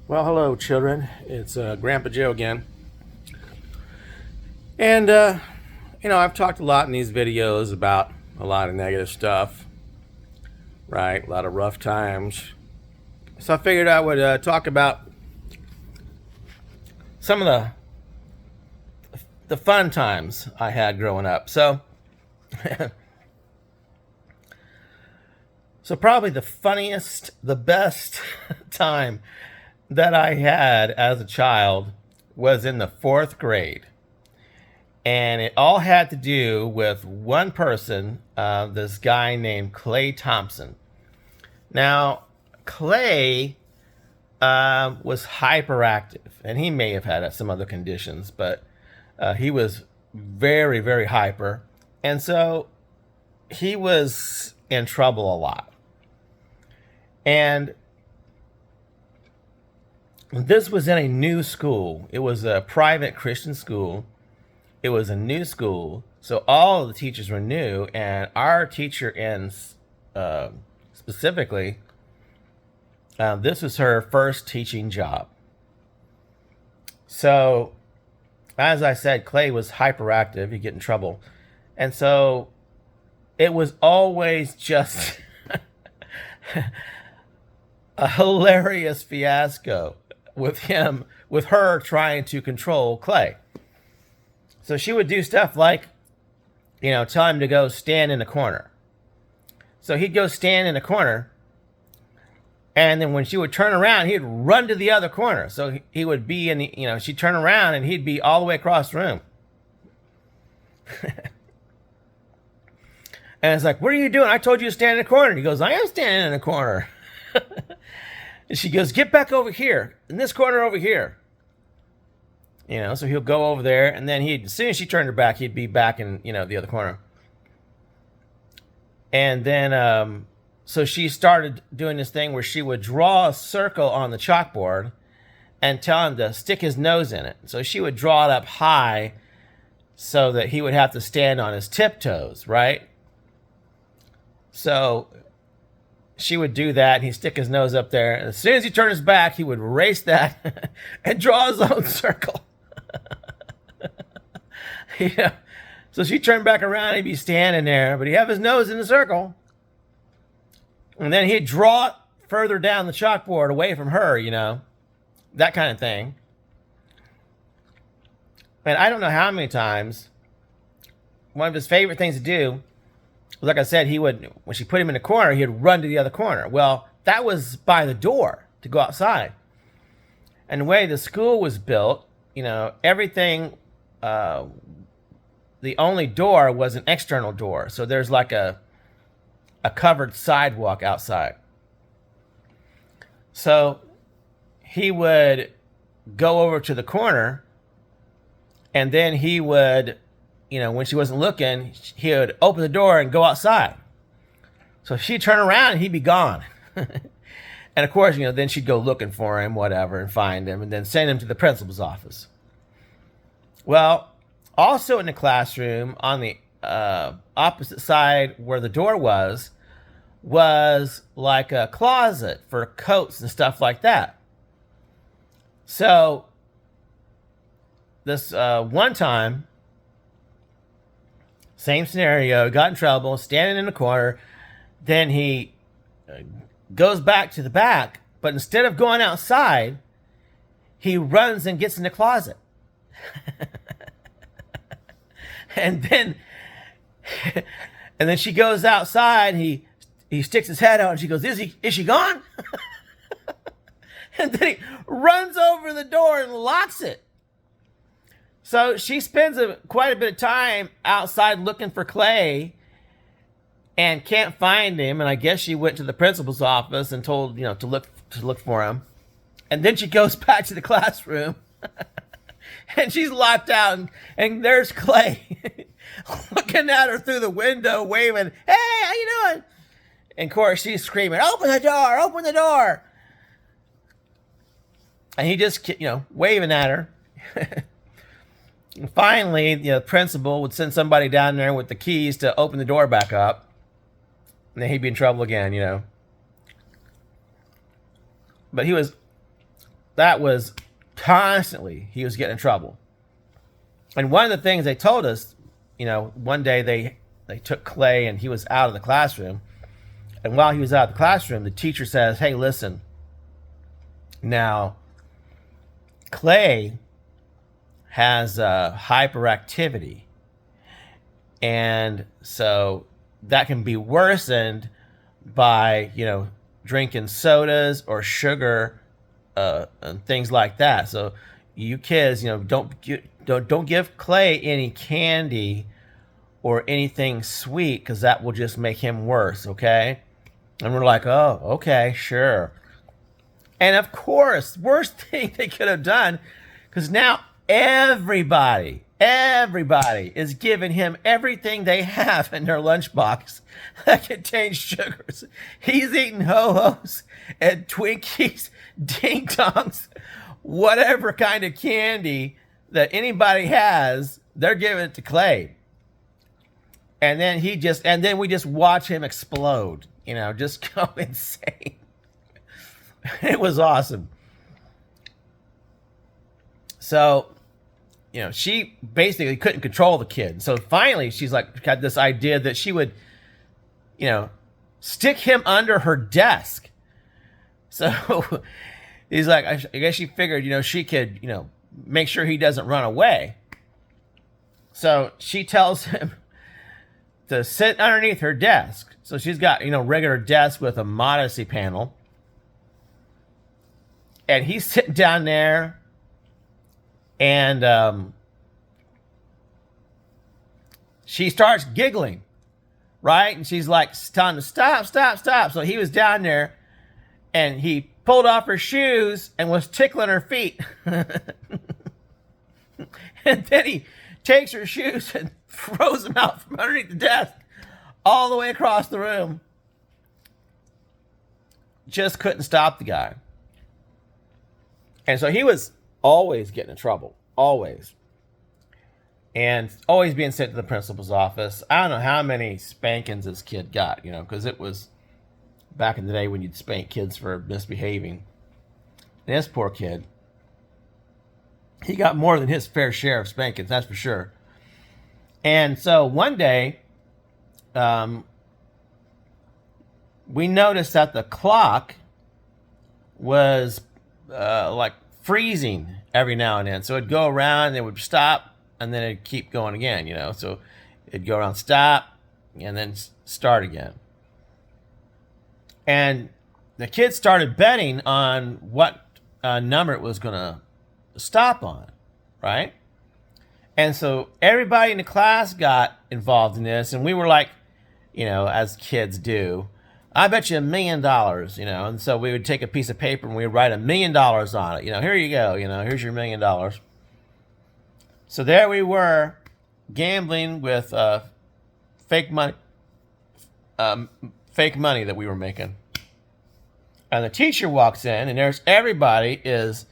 Well, hello, children. It's Grandpa Joe again. And, I've talked a lot in these videos about a lot of negative stuff, right? A lot of rough times. So I figured I would talk about some of the fun times I had growing up. So probably the funniest, the best time that I had as a child was in the fourth grade. And it all had to do with one person, this guy named Clay Thompson. Now, Clay was hyperactive, and he may have had some other conditions, but he was very, very hyper. And so he was in trouble a lot. And this was in a new school. It was a private Christian school. It was a new school, so all of the teachers were new, and our teacher specifically, this was her first teaching job. So, as I said, Clay was hyperactive. He'd get in trouble. And so it was always just a hilarious fiasco with her trying to control Clay. So she would do stuff like, tell him to go stand in the corner. So he'd go stand in the corner, and then when she would turn around, he'd run to the other corner. So he would be in the, she'd turn around and he'd be all the way across the room. And it's like, what are you doing? I told you to stand in the corner. And he goes, I am standing in the corner. And she goes, get back over here, in this corner over here. So he'll go over there, and then as soon as she turned her back, he'd be back in, the other corner. And then, so she started doing this thing where she would draw a circle on the chalkboard and tell him to stick his nose in it. So she would draw it up high so that he would have to stand on his tiptoes, right? So she would do that, and he'd stick his nose up there. And as soon as he turned his back, he would erase that and draw his own circle. Yeah. So she turned back around, he'd be standing there, but he'd have his nose in the circle. And then he'd draw it further down the chalkboard away from her, that kind of thing. And I don't know how many times, one of his favorite things to do, like I said, when she put him in the corner, he'd run to the other corner. Well, that was by the door to go outside. And the way the school was built, everything, the only door was an external door. So there's like a covered sidewalk outside. So he would go over to the corner, and then he would, when she wasn't looking, he would open the door and go outside. So she'd turn around and he'd be gone. And of course, then she'd go looking for him, whatever, and find him, and then send him to the principal's office. Well, also in the classroom, on the opposite side where the door was like a closet for coats and stuff like that. So this one time, same scenario, got in trouble, standing in the corner. Then he goes back to the back, but instead of going outside, he runs and gets in the closet. and then she goes outside. He sticks his head out, and she goes, is she gone? And then he runs over the door and locks it. So she spends quite a bit of time outside looking for Clay and can't find him. And I guess she went to the principal's office and told, to look for him. And then she goes back to the classroom and she's locked out, and there's Clay looking at her through the window, waving, hey, how you doing? And of course she's screaming, open the door, open the door. And he just, waving at her. And finally, the principal would send somebody down there with the keys to open the door back up. And then he'd be in trouble again, But he was that was constantly, he was getting in trouble. And one of the things they told us, one day they took Clay and he was out of the classroom. And while he was out of the classroom, the teacher says, hey, listen, now Clay has hyperactivity. And so that can be worsened by, drinking sodas or sugar and things like that. So you kids, don't give Clay any candy or anything sweet, because that will just make him worse, okay? And we're like, oh, okay, sure. And of course, worst thing they could have done, because now everybody is giving him everything they have in their lunchbox that contains sugars. He's eating Ho-Hos and Twinkies, Ding Dongs, whatever kind of candy that anybody has, they're giving it to Clay. And then we just watch him explode, just go insane. It was awesome. So, she basically couldn't control the kid. So finally, she's had this idea that she would, stick him under her desk. So he's like, I guess she figured, she could, make sure he doesn't run away. So she tells him to sit underneath her desk. So she's got, regular desk with a modesty panel. And he's sitting down there. And she starts giggling, right? And she's like, telling him to stop. So he was down there, and he pulled off her shoes and was tickling her feet. And then he takes her shoes and throws them out from underneath the desk all the way across the room. Just couldn't stop the guy. And so he was always getting in trouble, always. And always being sent to the principal's office. I don't know how many spankings this kid got, because it was back in the day when you'd spank kids for misbehaving. And this poor kid, he got more than his fair share of spankings, that's for sure. And so one day, we noticed that the clock was freezing every now and then. So it'd go around and it would stop, and then it'd keep going again, So it'd go around, stop, and then start again. And the kids started betting on what number it was going to stop on, right? And so everybody in the class got involved in this, and we were like, as kids do, I bet you $1 million, and so we would take a piece of paper and we would write $1 million on it. Here you go, here's your $1 million. So there we were, gambling with fake money that we were making. And the teacher walks in, and there's everybody is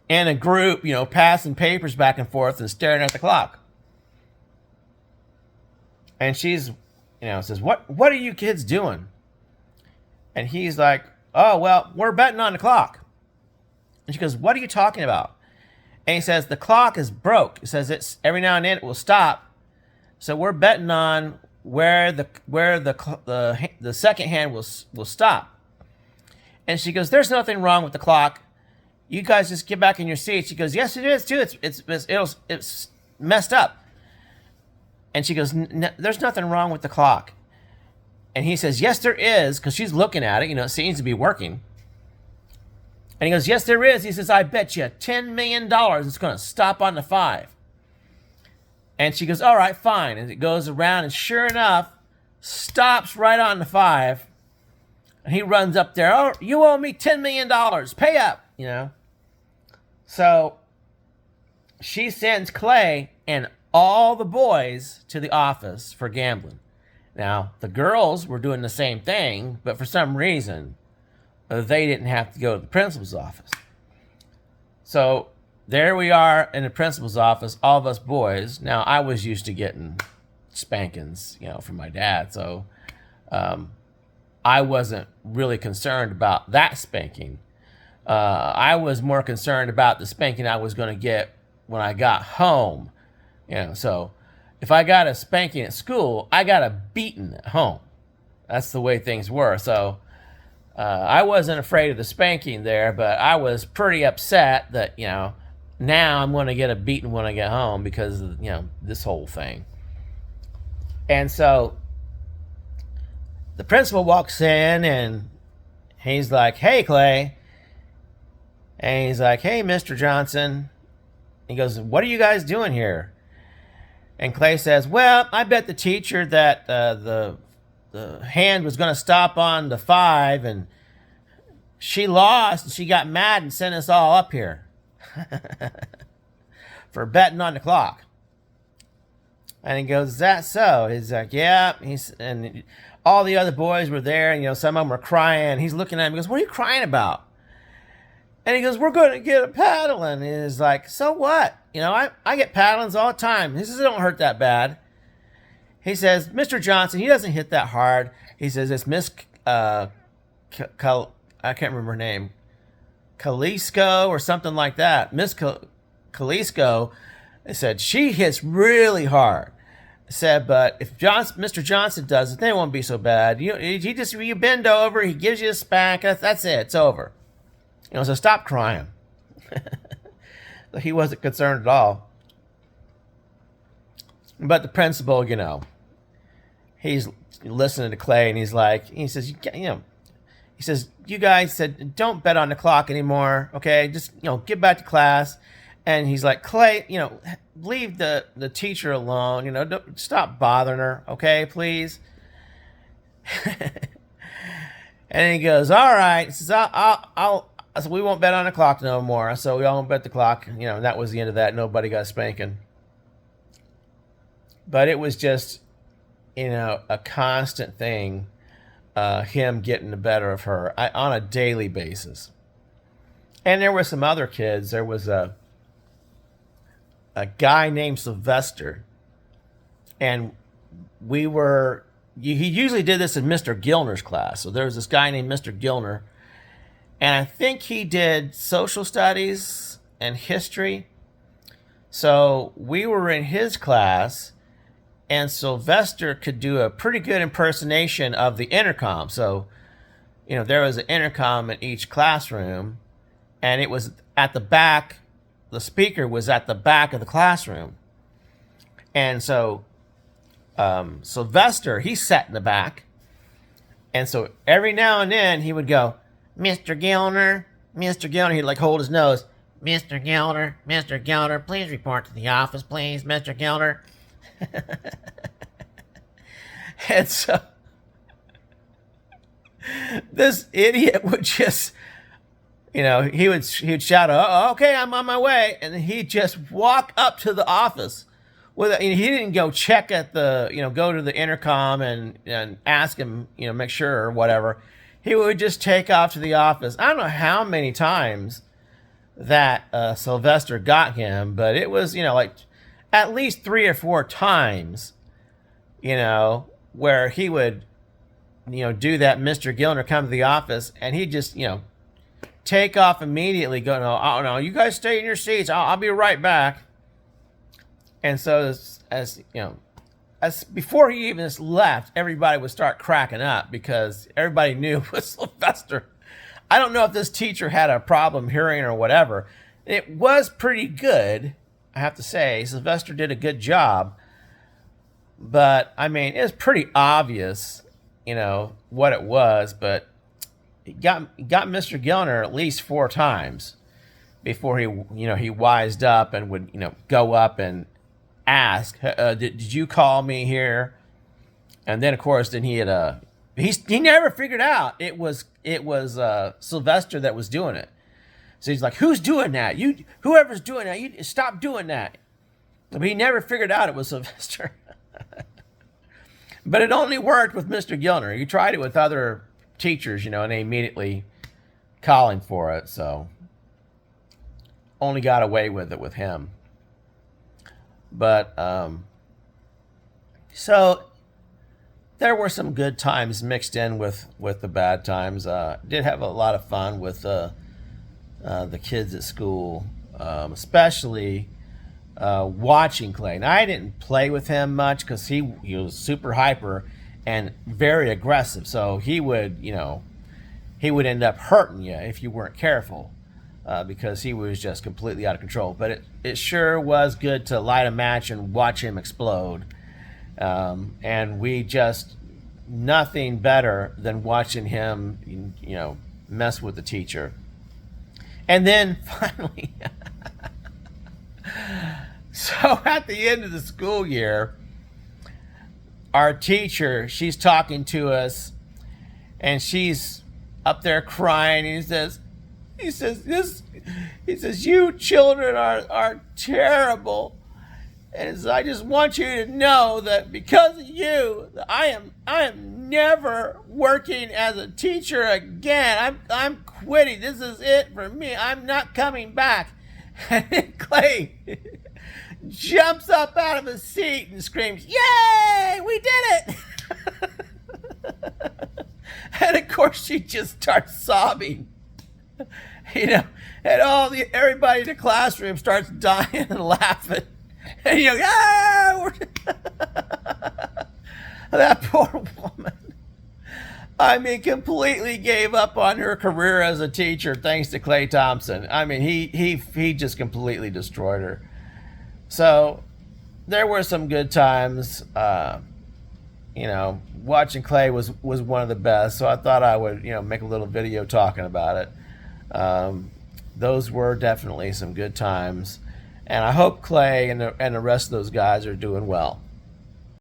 in a group, passing papers back and forth and staring at the clock. And she's, says, what are you kids doing? And he's like, oh, well, we're betting on the clock. And she goes, what are you talking about? And he says, the clock is broke. It says it's every now and then it will stop. So we're betting on where the second hand will stop. And she goes, there's nothing wrong with the clock. You guys just get back in your seats. She goes, yes, it is too. It's messed up. And she goes, there's nothing wrong with the clock. And he says, yes, there is, because she's looking at it. It seems to be working. And he goes, yes, there is. He says, I bet you $10 million it's going to stop on the 5. And she goes, all right, fine. And it goes around, and sure enough, stops right on the 5. And he runs up there, oh, you owe me $10 million. Pay up, So she sends Clay and all the boys to the office for gambling. Now, the girls were doing the same thing, but for some reason, they didn't have to go to the principal's office. So there we are in the principal's office, all of us boys. Now, I was used to getting spankings, from my dad, so I wasn't really concerned about that spanking. I was more concerned about the spanking I was going to get when I got home. So if I got a spanking at school, I got a beating at home. That's the way things were. So I wasn't afraid of the spanking there, but I was pretty upset that, now I'm going to get a beating when I get home because of, this whole thing. And so the principal walks in and he's like, "Hey, Clay." And he's like, "Hey, Mr. Johnson." He goes, "What are you guys doing here?" And Clay says, "Well, I bet the teacher that the hand was going to stop on the 5, and she lost, and she got mad and sent us all up here for betting on the clock." And he goes, "Is that so?" He's like, "Yeah." And all the other boys were there, and some of them were crying. He's looking at him. He goes, "What are you crying about?" And he goes, "We're going to get a paddling." And he's like, "So what? I get paddlings all the time." He says, "It don't hurt that bad." He says, "Mr. Johnson, he doesn't hit that hard." He says, "It's Miss I can't remember her name, Kalisco or something like that. Miss Kalisco." They said, "She hits really hard." I said, "But if Mr. Johnson does it, then it won't be so bad. You bend over, he gives you a spank, that's it, it's over. So stop crying." He wasn't concerned at all. But the principal, he's listening to Clay, and he says, "You guys said don't bet on the clock anymore, okay? Just get back to class." And he's like, "Clay, leave the teacher alone. Don't stop bothering her, okay, please." And he goes, "All right." He says, So we won't bet on the clock no more. So we all won't bet the clock. And that was the end of that. Nobody got spanking. But it was just, a constant thing, him getting the better of her on a daily basis. And there were some other kids. There was a guy named Sylvester. And he usually did this in Mr. Gilner's class. So there was this guy named Mr. Gilner. And I think he did social studies and history. So we were in his class, and Sylvester could do a pretty good impersonation of the intercom. So, there was an intercom in each classroom, and it was at the back. The speaker was at the back of the classroom. And so Sylvester, he sat in the back. And so every now and then he would go, "Mr. Gilner, Mr. Gilner." He'd hold his nose. "Mr. Gilner, please report to the office, please, Mr. Gilner." And so this idiot would just, he would shout, "Oh, okay, I'm on my way." And he'd just walk up to the office he didn't go check at go to the intercom and ask him, make sure or whatever. He would just take off to the office. I don't know how many times that Sylvester got him, but it was, at least 3 or 4 times, where he would, do that Mr. Gilner come to the office, and he'd just, take off immediately, go, "No, you guys stay in your seats. I'll be right back." And so as before he even left, everybody would start cracking up because everybody knew it was Sylvester. I don't know if this teacher had a problem hearing or whatever. It was pretty good, I have to say. Sylvester did a good job. But, it was pretty obvious, what it was. But he got Mr. Gilner at least 4 times before he wised up and would, go up and ask, did you call me here? And then, of course, he never figured out it was Sylvester that was doing it. So he's like, "Who's doing that? Whoever's doing that, you stop doing that." But he never figured out it was Sylvester. But it only worked with Mr. Gilner. He tried it with other teachers, and they immediately call him for it. So only got away with it with him. But so there were some good times mixed in with the bad times. Did have a lot of fun with the kids at school, especially watching Clay. Now, I didn't play with him much because he was super hyper and very aggressive. So he would, he would end up hurting you if you weren't careful, because he was just completely out of control. But it sure was good to light a match and watch him explode. And we just, nothing better than watching him, mess with the teacher. And then finally, so at the end of the school year, our teacher, she's talking to us, and she's up there crying. And he says, you children are terrible. And I just want you to know that because of you, I am never working as a teacher again. I'm quitting. This is it for me. I'm not coming back. And Clay jumps up out of his seat and screams, "Yay! We did it!" And of course, she just starts sobbing. And everybody in the classroom starts dying and laughing. And that poor woman, completely gave up on her career as a teacher thanks to Clay Thompson. He just completely destroyed her. So there were some good times. Watching Clay was one of the best. So I thought I would, make a little video talking about it. Those were definitely some good times. And I hope Clay and the rest of those guys are doing well.